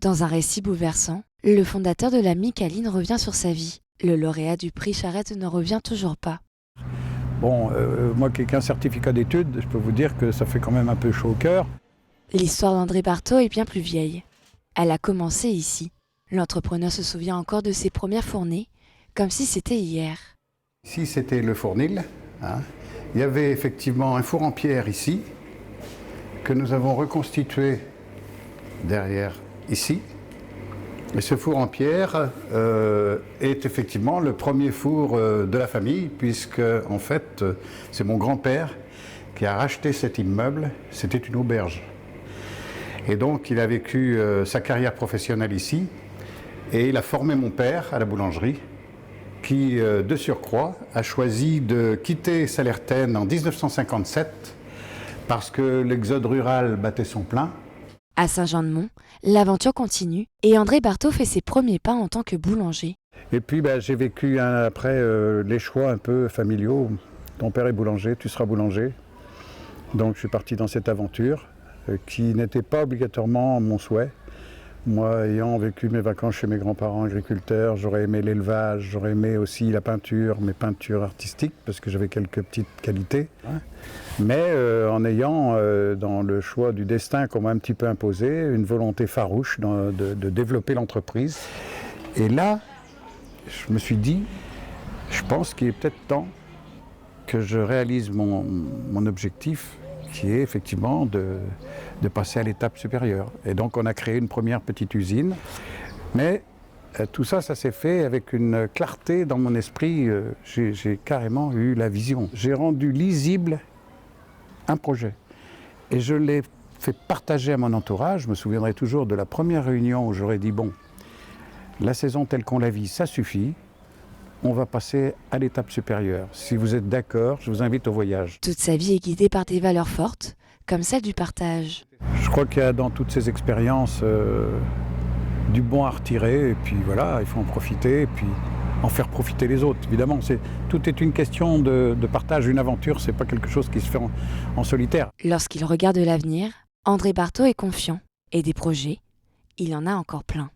Dans un récit bouleversant, le fondateur de la Micaline revient sur sa vie. Le lauréat du prix Charette ne revient toujours pas. Bon, moi qui n'ai qu'un certificat d'études, je peux vous dire que ça fait quand même un peu chaud au cœur. L'histoire d'André Barthaud est bien plus vieille. Elle a commencé ici. L'entrepreneur se souvient encore de ses premières fournées, comme si c'était hier. Ici, c'était le fournil. Il y avait effectivement un four en pierre ici, que nous avons reconstitué derrière ici. Et ce four en pierre est effectivement le premier four de la famille, puisque en fait, c'est mon grand-père qui a racheté cet immeuble. C'était une auberge. Et donc, il a vécu sa carrière professionnelle ici, et il a formé mon père à la boulangerie, qui, de surcroît, a choisi de quitter Sallertaine en 1957 parce que l'exode rural battait son plein. À Saint-Jean-de-Mont, l'aventure continue et André Barthaud fait ses premiers pas en tant que boulanger. Et puis j'ai vécu après les choix un peu familiaux. Ton père est boulanger, tu seras boulanger. Donc je suis parti dans cette aventure qui n'était pas obligatoirement mon souhait. Moi, ayant vécu mes vacances chez mes grands-parents agriculteurs, j'aurais aimé l'élevage, j'aurais aimé aussi la peinture, mes peintures artistiques, parce que j'avais quelques petites qualités. Mais en ayant, dans le choix du destin qu'on m'a un petit peu imposé, une volonté farouche de développer l'entreprise. Et là, je me suis dit, je pense qu'il est peut-être temps que je réalise mon objectif, qui est effectivement de passer à l'étape supérieure. Et donc on a créé une première petite usine, mais tout ça, ça s'est fait avec une clarté dans mon esprit. J'ai carrément eu la vision. J'ai rendu lisible un projet et je l'ai fait partager à mon entourage. Je me souviendrai toujours de la première réunion où j'aurais dit, bon, la saison telle qu'on la vit, ça suffit. On va passer à l'étape supérieure. Si vous êtes d'accord, je vous invite au voyage. Toute sa vie est guidée par des valeurs fortes, comme celle du partage. Je crois qu'il y a dans toutes ces expériences du bon à retirer, et puis voilà, il faut en profiter, et puis en faire profiter les autres. Évidemment, tout est une question de partage. Une aventure, c'est pas quelque chose qui se fait en solitaire. Lorsqu'il regarde l'avenir, André Barthaud est confiant. Et des projets, il en a encore plein.